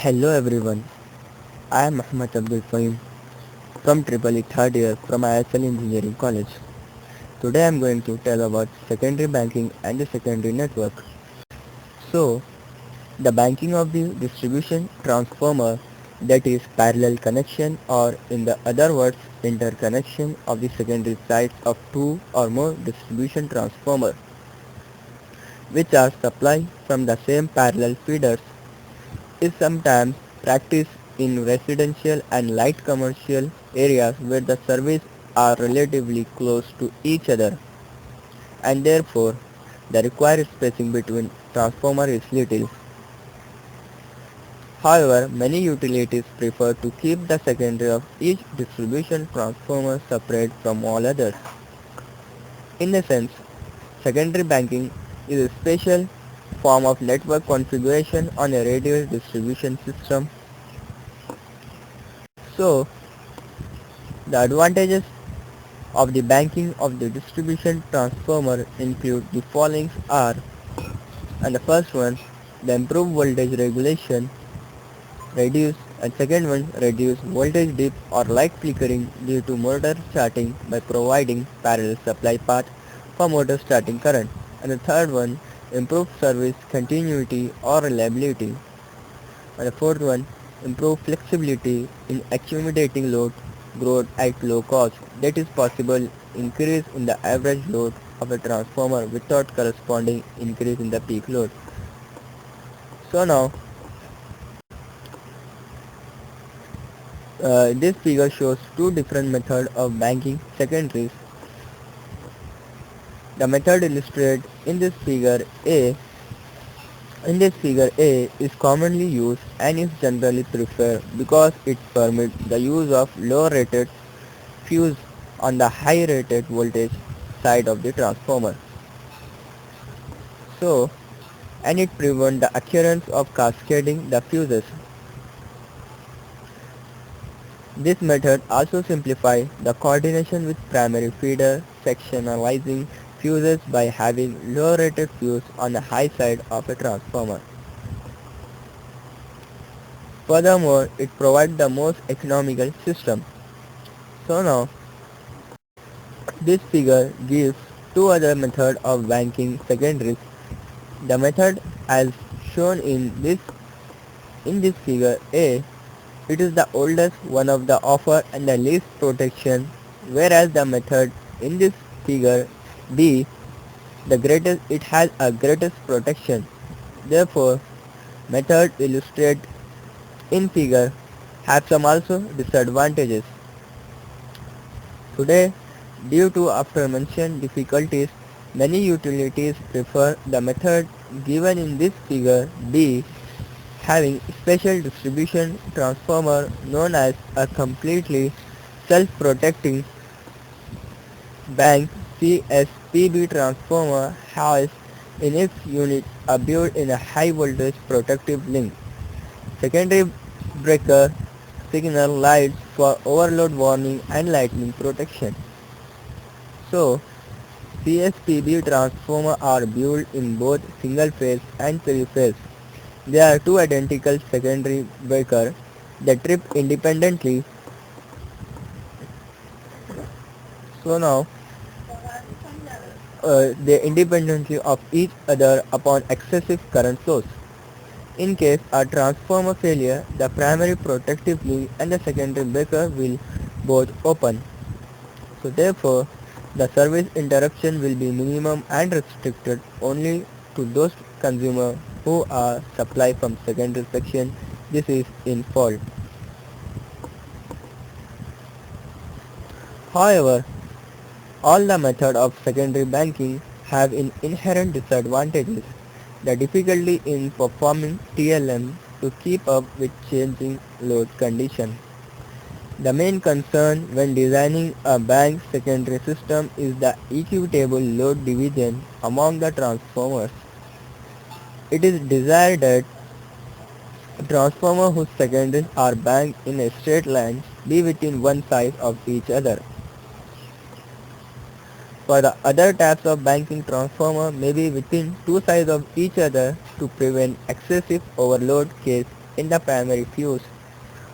Hello everyone, I am Muhammad Abdul Fahim from Triple E third year from ISL Engineering College. Today I am going to tell about secondary banking and the secondary network. So, the banking of the distribution transformer, that is parallel connection, or in the other words interconnection of the secondary sides of two or more distribution transformers, which are supplied from the same parallel feeders, is sometimes practiced in residential and light commercial areas where the services are relatively close to each other, and therefore the required spacing between transformers is little. However, many utilities prefer to keep the secondary of each distribution transformer separate from all others. In a sense, secondary banking is a special form of network configuration on a radial distribution system. So, the advantages of the banking of the distribution transformer include the following are, and the first one, the improved voltage regulation, reduce, and second one, reduce voltage dip or light flickering due to motor starting by providing parallel supply path for motor starting current, and the third one, improved service continuity or reliability, and the fourth one, improve flexibility in accommodating load growth at low cost. That is possible increase in the average load of a transformer without corresponding increase in the peak load. So now, this figure shows two different methods of banking secondaries. The method illustrated in this figure A is commonly used and is generally preferred because it permits the use of low rated fuse on the high rated voltage side of the transformer. So, and it prevents the occurrence of cascading the fuses. This method also simplifies the coordination with primary feeder sectionalizing fuses by having low rated fuse on the high side of a transformer. Furthermore, it provides the most economical system. So now, this figure gives two other methods of banking secondaries. The method as shown in this figure A, it is the oldest one of the offer and the least protection, whereas the method in this figure B, the greatest it has a greatest protection. Therefore, method illustrated in figure have some also disadvantages. Today, due to aforementioned difficulties, many utilities prefer the method given in this figure B, having special distribution transformer known as a completely self-protecting bank CSPB transformer has in its unit a built-in high voltage protective link. Secondary breaker signal lights for overload warning and lightning protection. So, CSPB transformers are built in both single phase and three phase. There are two identical secondary breakers that trip independently. So now, they independently of each other upon excessive current flows. In case a transformer failure, the primary protective link and the secondary breaker will both open. So therefore, the service interruption will be minimum and restricted only to those consumers who are supplied from secondary section. This is in fault. However, all the methods of secondary banking have inherent disadvantages. The difficulty in performing TLM to keep up with changing load conditions. The main concern when designing a bank secondary system is the equitable load division among the transformers. It is desired that transformers whose secondaries are banked in a straight line be within one side of each other. For the other types of banking transformer may be within two sides of each other to prevent excessive overload case in the primary fuse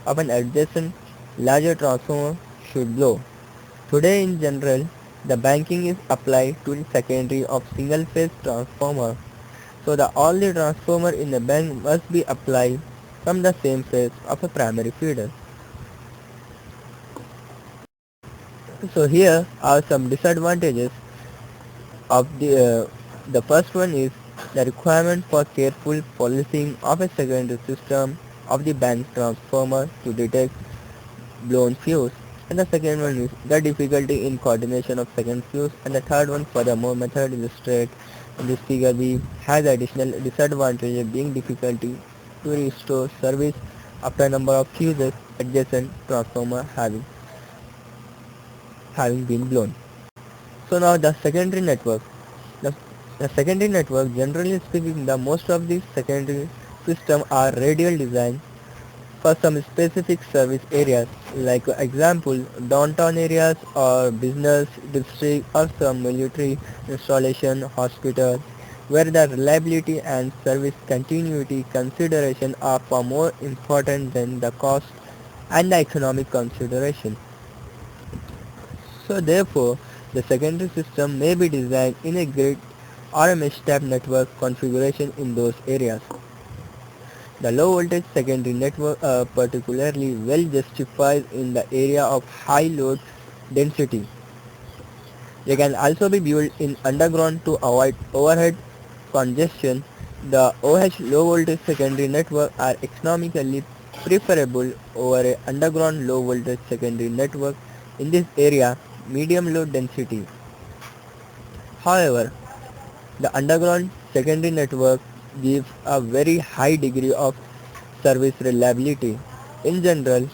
of an adjacent larger transformer should blow. Today in general, the banking is applied to the secondary of single-phase transformer. So all the transformer in the bank must be applied from the same phase of a primary feeder. So here are some disadvantages of the first one is the requirement for careful policing of a secondary system of the bank transformer to detect blown fuse, and the second one is the difficulty in coordination of second fuse, and the third one furthermore method illustrated in this figure B has additional disadvantage being difficulty to restore service after a number of fuses adjacent transformer having been blown. So now the secondary network. The, the secondary network, generally speaking, the most of these secondary systems are radial design for some specific service areas, like example downtown areas or business district or some military installation hospital, where the reliability and service continuity consideration are far more important than the cost and the economic consideration. So therefore, the secondary system may be designed in a grid or a mesh type network configuration in those areas. The low voltage secondary network are particularly well justified in the area of high load density. They can also be built in underground to avoid overhead congestion. The OH low voltage secondary network are economically preferable over a underground low voltage secondary network in this area medium load density. However, the underground secondary network gives a very high degree of service reliability. In general,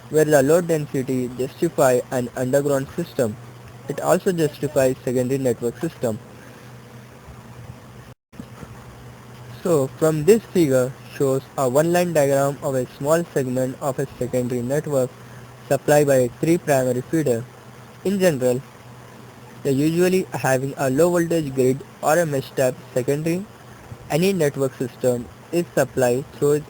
where the load density justifies an underground system, it also justifies secondary network system. So from this figure shows a one-line diagram of a small segment of a secondary network supplied by three primary feeder. In general, they usually having a low voltage grid or a mesh type secondary. Any network system is supplied through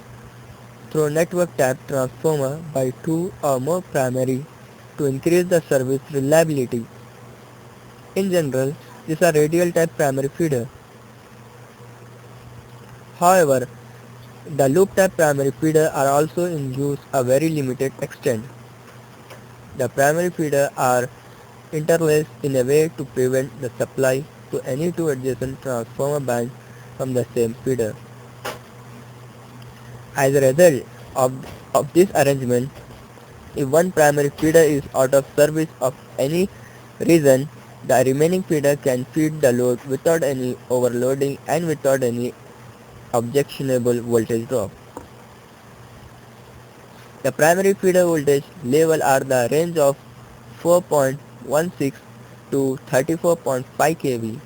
network type transformer by two or more primary to increase the service reliability. In general, these are radial type primary feeder. However, the loop type primary feeder are also in use a very limited extent. The primary feeder are interlaced in a way to prevent the supply to any two adjacent transformer banks from the same feeder. As a result of this arrangement, if one primary feeder is out of service of any reason, the remaining feeder can feed the load without any overloading and without any objectionable voltage drop. The primary feeder voltage level are the range of 4.16 to 34.5 kV.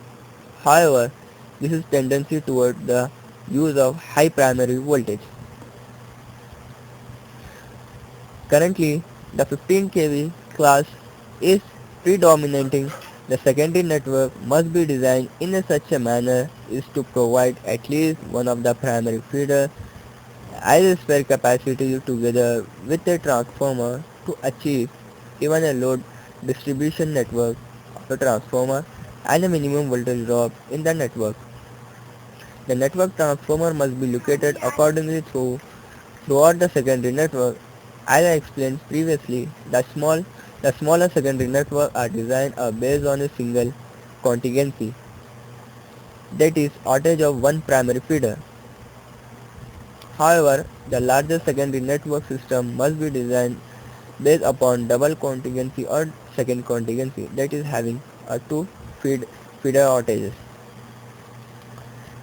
However, this is tendency toward the use of high primary voltage. Currently, the 15 kV class is predominating. The secondary network must be designed in such a manner is to provide at least one of the primary feeder as a spare capacity together with a transformer to achieve even a load distribution network of the transformer and a minimum voltage drop in the network. The network transformer must be located accordingly throughout the secondary network. As I explained previously, the smaller secondary network are designed based on a single contingency, that is outage of one primary feeder. However, the larger secondary network system must be designed based upon double contingency or second contingency, that is having a two feeder outages.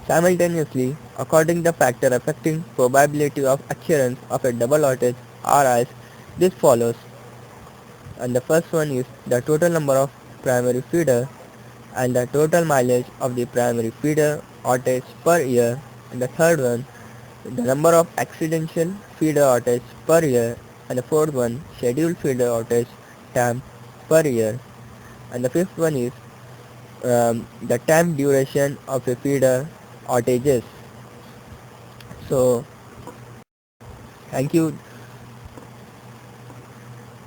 Simultaneously, according the factor affecting probability of occurrence of a double outage are as this follows, and the first one is the total number of primary feeder and the total mileage of the primary feeder outage per year, and the third one the number of accidental feeder outage per year, and the fourth one scheduled feeder outage time per year, and the fifth one is the time duration of a feeder outages. So Thank you.